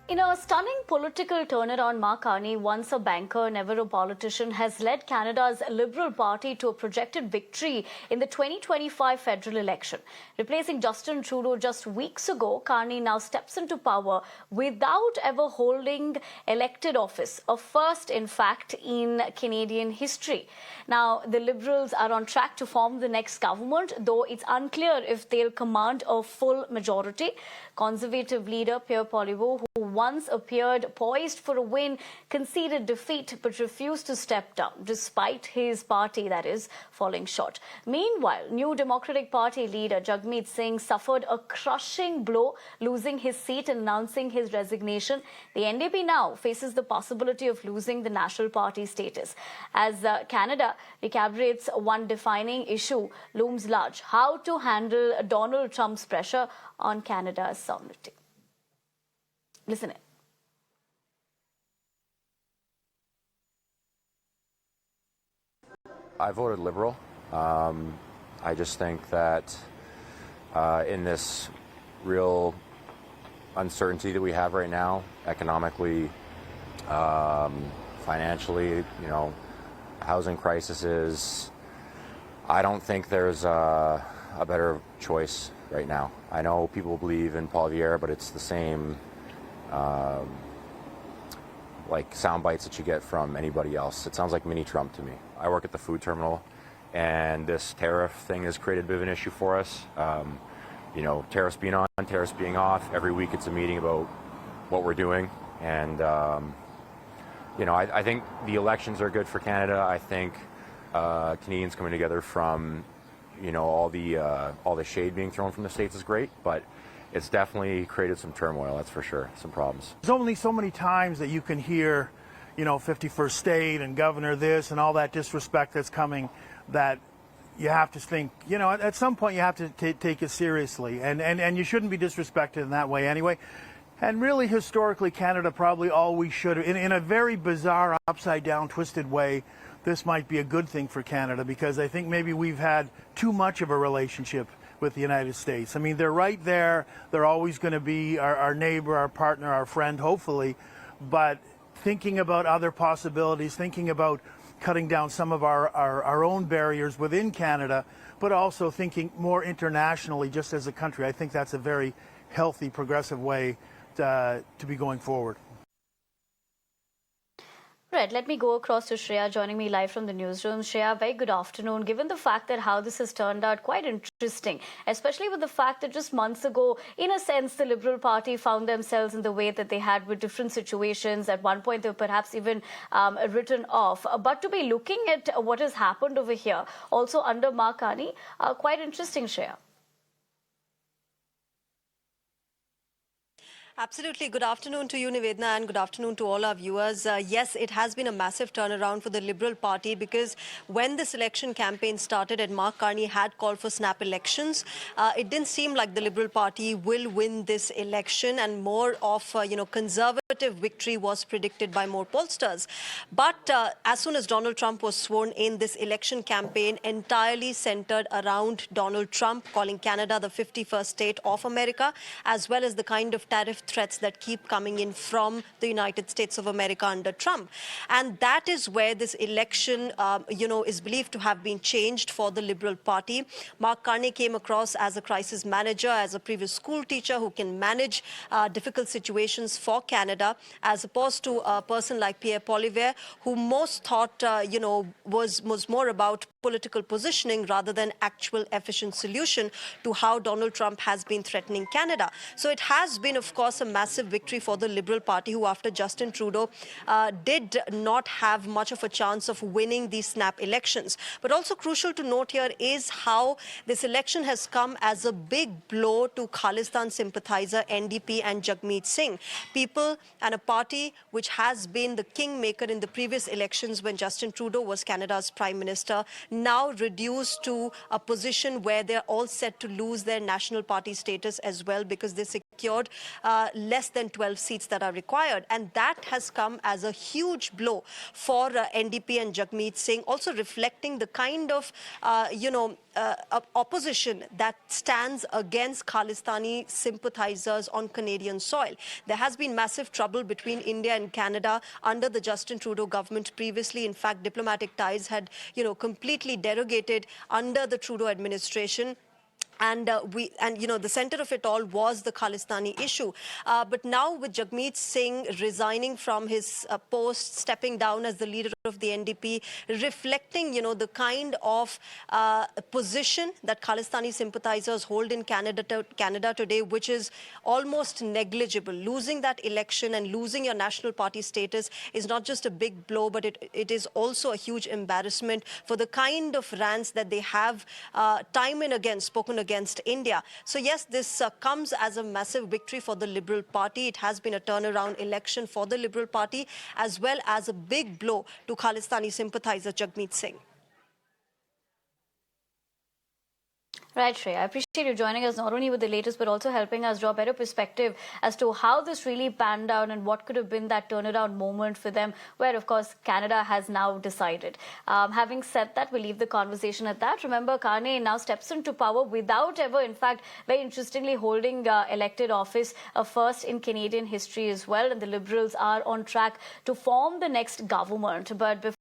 In a stunning political turnaround, Mark Carney, once a banker, never a politician, has led Canada's Liberal Party to a projected victory in the 2025 federal election. Replacing Justin Trudeau just weeks ago, Carney now steps into power without ever holding elected office, a first, in fact, in Canadian history. Now, the Liberals are on track to form the next government, though it's unclear if they'll command a full majority. Conservative leader Pierre Poilievre, who once appeared poised for a win, conceded defeat but refused to step down, despite his party, that is, falling short. Meanwhile, new Democratic Party leader Jagmeet Singh suffered a crushing blow, losing his seat and announcing his resignation. The NDP now faces the possibility of losing the National Party status. As Canada recalibrates, one defining issue looms large: how to handle Donald Trump's pressure on Canada's sovereignty. Listen in. I voted Liberal. I just think that in this real uncertainty that we have right now, economically, financially, housing crises, I don't think there's a better choice right now. I know people believe in Poilievre, but it's the same like sound bites that you get from anybody else. It sounds like mini Trump to me. I work at the food terminal, and this tariff thing has created a bit of an issue for us. Tariffs being on, tariffs being off. Every week it's a meeting about what we're doing. And, I think the elections are good for Canada. I think Canadians coming together from, all the shade being thrown from the States is great. But it's definitely created some turmoil, that's for sure, some problems. There's only so many times that you can hear, 51st state and governor this and all that disrespect that's coming, that you have to think, at some point you have to take it seriously. And you shouldn't be disrespected in that way anyway. And really, historically, Canada probably always should, in a very bizarre, upside-down, twisted way, this might be a good thing for Canada, because I think maybe we've had too much of a relationship with the United States. I mean, they're right there. They're always going to be our neighbor, our partner, our friend, hopefully. But thinking about other possibilities, thinking about cutting down some of our own barriers within Canada, but also thinking more internationally just as a country, I think that's a very healthy, progressive way to be going forward. Right, let me go across to Shreya, joining me live from the newsroom. Shreya, very good afternoon. Given the fact that how this has turned out quite interesting, especially with the fact that just months ago, in a sense, the Liberal Party found themselves in the way that they had with different situations. At one point, they were perhaps even written off. But to be looking at what has happened over here, also under Mark Carney, quite interesting, Shreya. Absolutely. Good afternoon to you, Nivedna, and good afternoon to all our viewers. Yes, it has been a massive turnaround for the Liberal Party, because when this election campaign started and Mark Carney had called for snap elections, it didn't seem like the Liberal Party will win this election, and more of, conservative victory was predicted by more pollsters. But as soon as Donald Trump was sworn in, this election campaign entirely centered around Donald Trump, calling Canada the 51st state of America, as well as the kind of tariff threats that keep coming in from the United States of America under Trump. And that is where this election, is believed to have been changed for the Liberal Party. Mark Carney came across as a crisis manager, as a previous school teacher who can manage difficult situations for Canada, as opposed to a person like Pierre Poilievre, who most thought, was more about political positioning rather than actual efficient solution to how Donald Trump has been threatening Canada. So it has been, of course, a massive victory for the Liberal Party, who after Justin Trudeau did not have much of a chance of winning these snap elections. But also crucial to note here is how this election has come as a big blow to Khalistan sympathizer NDP and Jagmeet Singh, people and a party which has been the kingmaker in the previous elections when Justin Trudeau was Canada's Prime Minister, now reduced to a position where they're all set to lose their National Party status as well, because they secured less than 12 seats that are required. And that has come as a huge blow for NDP and Jagmeet Singh, also reflecting the kind of, opposition that stands against Khalistani sympathizers on Canadian soil. There has been massive trouble between India and Canada under the Justin Trudeau government previously. In fact, diplomatic ties had, completely derogated under the Trudeau administration. And the center of it all was the Khalistani issue. But now with Jagmeet Singh resigning from his post, stepping down as the leader of the NDP, reflecting, the kind of position that Khalistani sympathizers hold in Canada today, which is almost negligible. Losing that election and losing your national party status is not just a big blow, but it is also a huge embarrassment for the kind of rants that they have time and again spoken against India. So yes, this comes as a massive victory for the Liberal Party. It has been a turnaround election for the Liberal Party, as well as a big blow to Khalistani sympathizer Jagmeet Singh. Right, Shreya. I appreciate you joining us not only with the latest, but also helping us draw a better perspective as to how this really panned out and what could have been that turnaround moment for them, where, of course, Canada has now decided. Having said that, we'll leave the conversation at that. Remember, Kani now steps into power without ever, in fact, very interestingly, holding elected office, a first in Canadian history as well. And the Liberals are on track to form the next government. But before